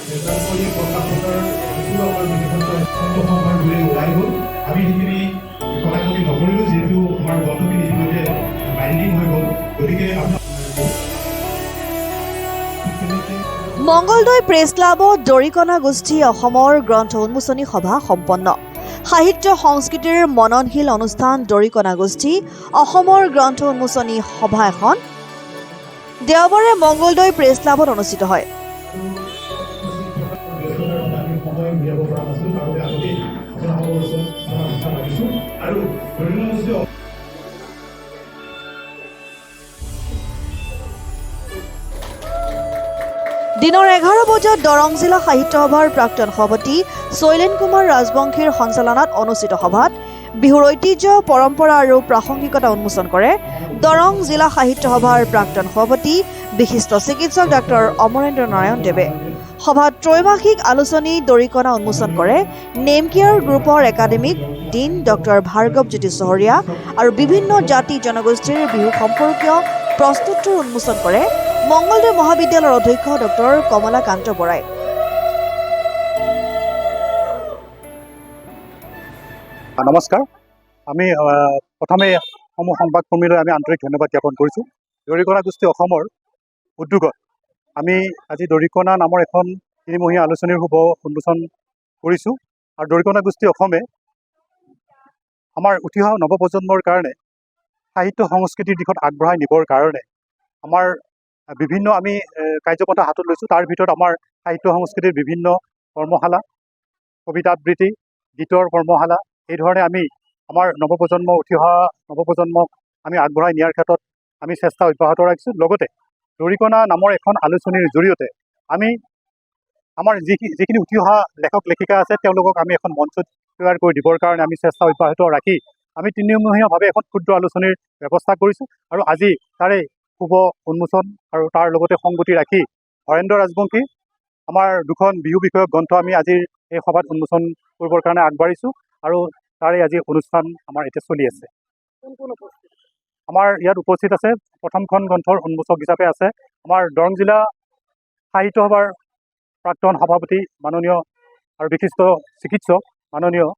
আমি সেইখিনি কটাকটি নকৰিলোঁ, যিহেতু আমাৰ বন্ধখিনি ইতিমধ্যে বাইণ্ডিং হৈ গ'ল। গতিকে মঙ্গলদৈ প্ৰেছ ক্লাবত দৰিকণা গোষ্ঠী অসমৰ গ্ৰন্থ উন্মোচনী সভা সম্পন্ন। সাহিত্য সংস্কৃতিৰ মননশীল অনুষ্ঠান দৰিকণা গোষ্ঠী অসমৰ গ্ৰন্থ উন্মোচনী সভা এখন দেওবাৰে মঙ্গলদৈ প্ৰেছ ক্লাবত অনুষ্ঠিত হয়। দিনৰ 11 বজাত দৰং জিলা সাহিত্য সভাৰ প্ৰাক্তন সভাপতি শৈলেন কুমাৰ ৰাজবংশীৰ সঞ্চালনাত অনুষ্ঠিত সভাত বিহুৰ ঐতিহ্য, পৰম্পৰা আৰু প্ৰাসংগিকতা উন্মোচন কৰে দৰং জিলা সাহিত্য সভাৰ প্ৰাক্তন সভাপতি বিশিষ্ট চিকিৎসক ডাক্তৰ অমৰেন্দ্ৰ নাৰায়ণ দেৱে। সভাত ত্ৰৈমাসিক আলোচনী দৰিকণা উন্মোচন কৰে নেমকেয়াৰ গ্ৰুপৰ একাডেমিক ডিন ডক্টৰ ভাৰ্গৱজ্যোতি চহৰীয়া আৰু বিভিন্ন জাতি জনগোষ্ঠীৰ বিহু সম্পৰ্কীয় প্ৰস্তুতৰ উন্মোচন কৰে মঙ্গলদৈ মহাবিদ্যালয়ৰ অধ্যক্ষ ডক্টৰ কমলাকান্ত বৰাই। নমস্কাৰ। আমি প্ৰথমে সমূহ সংবাদকৰ্মীলৈ আমি আন্তৰিক ধন্যবাদ জ্ঞাপন কৰিছোঁ। দৰিকণা গোষ্ঠী অসমৰ উদ্যোগত আমি আজি দৰিকণা নামৰ এখন তিনিমহীয়া আলোচনীৰ শুভ উন্মোচন কৰিছোঁ। আৰু দৰিকণা গোষ্ঠী অসমে আমাৰ উঠি অহা নৱপ্ৰজন্মৰ কাৰণে সাহিত্য সংস্কৃতিৰ দিশত আগবঢ়াই নিবৰ কাৰণে আমাৰ বিভিন্ন আমি কাৰ্যপন্থা হাতত লৈছোঁ। তাৰ ভিতৰত আমাৰ সাহিত্য সংস্কৃতিৰ বিভিন্ন কৰ্মশালা, কবিতা আবৃত্তি, গীতৰ কৰ্মশালা, এই ধৰণে আমি আমাৰ উঠি অহা নৱপ্ৰজন্মক আমি আগবঢ়াই নিয়াৰ ক্ষেত্ৰত আমি চেষ্টা অব্যাহত ৰাখিছোঁ। লগতে দৰিকণা নামৰ এখন আলোচনীৰ জৰিয়তে আমি আমাৰ যিখিনি উঠি অহা লেখক লেখিকা আছে তেওঁলোকক আমি এখন মঞ্চ তৈয়াৰ কৰি দিবৰ কাৰণে আমি চেষ্টা অব্যাহত ৰাখি আমি তিনিমহীয়াভাৱে এখন ক্ষুদ্ৰ আলোচনীৰ ব্যৱস্থা কৰিছোঁ। আৰু আজি তাৰে শুভ উন্মোচন আৰু তাৰ লগতে সংগতি ৰাখি হৰেন্দ্ৰ ৰাজবংশী আমাৰ দুখন বিহু বিষয়ক গ্ৰন্থ আমি আজিৰ এই সভাত উন্মোচন কৰিবৰ কাৰণে আগবাঢ়িছোঁ। আৰু তাৰে আজি অনুষ্ঠান আমাৰ এতিয়া চলি আছে। আমাৰ ইয়াত উপস্থিত আছে প্ৰথমখন গ্ৰন্থৰ উন্মোচক হিচাপে আছে আমাৰ দৰং জিলা সাহিত্য সভাৰ প্ৰাক্তন সভাপতি মাননীয় আৰু বিশিষ্ট চিকিৎসক মাননীয়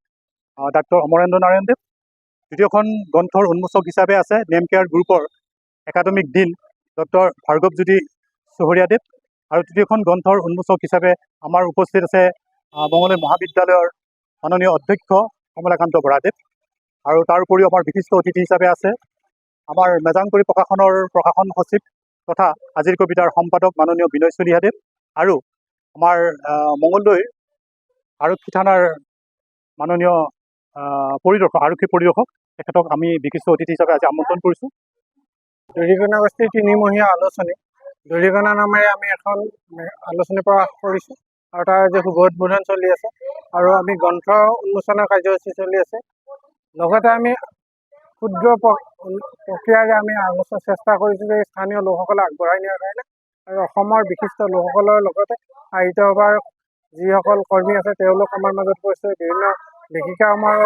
ডাক্তৰ অমৰেন্দ্ৰ নাৰায়ণ দেৱ। দ্বিতীয়খন গ্ৰন্থৰ উন্মোচক হিচাপে আছে নেমকেয়াৰ গ্ৰুপৰ একাডেমিক ডিন ডক্টৰ ভাৰ্গৱজ্যোতি চহৰীয়া দেৱ। আৰু তৃতীয়খন গ্ৰন্থৰ উন্মোচক হিচাপে আমাৰ উপস্থিত আছে মঙ্গলদৈ মহাবিদ্যালয়ৰ মাননীয় অধ্যক্ষ কমলাকান্ত বৰাদেৱ। আৰু তাৰ উপৰিও আমাৰ বিশিষ্ট অতিথি হিচাপে আছে আমাৰ মেজাংকৰি প্ৰকাশনৰ প্ৰকাশন সচিব তথা আজিৰ কবিতাৰ সম্পাদক মাননীয় বিনয় চলিহাদেৱ। আৰু আমাৰ মঙ্গলদৈ আৰক্ষী থানাৰ মাননীয় আৰক্ষী পৰিদৰ্শক, তেখেতক আমি বিশিষ্ট অতিথি হিচাপে আজি আমন্ত্ৰণ কৰিছোঁ। দৰিকণা গোষ্ঠীৰ তিনিমহীয়া আলোচনী দৰিকণা নামেৰে আমি এখন আলোচনী প্ৰকাশ কৰিছোঁ আৰু তাৰ আজি শুভ উদ্বোধন চলি আছে আৰু আমি গ্ৰন্থ উন্মোচনৰ কাৰ্যসূচী চলি আছে। লগতে আমি ক্ষুদ্ৰ প্ৰক্ৰিয়াৰে আমি চেষ্টা কৰিছোঁ যে স্থানীয় লোকসকলে আগবঢ়াই নিয়াৰ কাৰণে আৰু অসমৰ বিশিষ্ট লোকসকলৰ লগতে সাহিত্য সভাৰ যিসকল কৰ্মী আছে তেওঁলোক আমাৰ মাজত উপস্থিত, বিভিন্ন লেখিকা আমাৰ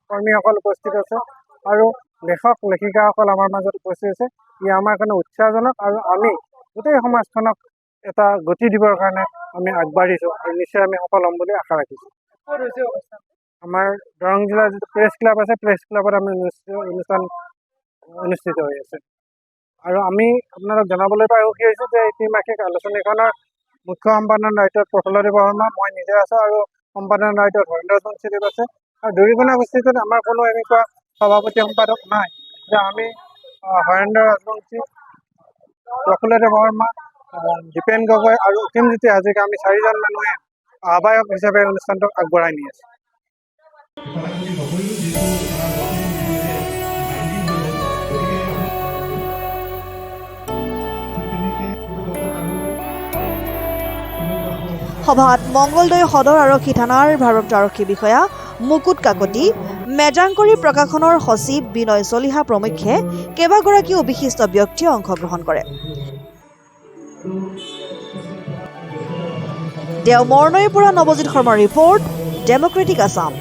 কৰ্মীসকল উপস্থিত আছে আৰু লেখক লেখিকাসকল আমাৰ মাজত উপস্থিত আছে। ই আমাৰ কাৰণে উৎসাহজনক আৰু আমি গোটেই সমাজখনক এটা গতি দিবৰ কাৰণে আমি আগবাঢ়িছোঁ আৰু নিশ্চয় আমি সফল হ'ম বুলি আশা ৰাখিছোঁ। আমাৰ দৰং জিলাৰ যিটো প্ৰেছ ক্লাব আছে, প্ৰেছ ক্লাবত আমি অনুষ্ঠান অনুষ্ঠিত হৈ আছে। আৰু আমি আপোনালোক জনাবলৈ পাই সুখী হৈছোঁ যে এই ত্ৰিমাসিক আলোচনীখনৰ মুখ্য সম্পাদনৰ দায়িত্বত প্ৰফুল্লদেৱ বৰ্মা, মই নিজে আছোঁ আৰু সম্পাদনৰ দায়িত্বত হৰেন্দ্ৰ ৰাজবংশীদেৱ আছে। আৰু দৰিকণা গোষ্ঠীটোত আমাৰ কোনো এনেকুৱা সভাপতি সম্পাদক নাই যে আমি হৰেন্দ্ৰ ৰাজবংশী, প্ৰফুল্লদেৱ বৰ্মা, দীপেন গগৈ আৰু অসীমজ্যোতি হাজৰিকা আমি চাৰিজন মানুহে আহ্বায়ক হিচাপে অনুষ্ঠানটোক আগবঢ়াই নি আছোঁ। সভাত মঙ্গলদৈ সদৰ আৰক্ষী থানাৰ ভাৰপ্ৰাপ্ত আৰক্ষী বিষয়া মুকুট কাকতি, মেজাংকৰি প্ৰকাশনৰ সচিব বিনয় চলিহা প্ৰমুখ্যে কেইবাগৰাকীও বিশিষ্ট ব্যক্তিয়ে অংশগ্ৰহণ কৰে। দেওমৰনৈৰ পৰা নৱজিৎ শৰ্মাৰ ৰিপৰ্ট, ডেমক্ৰেটিক আছাম।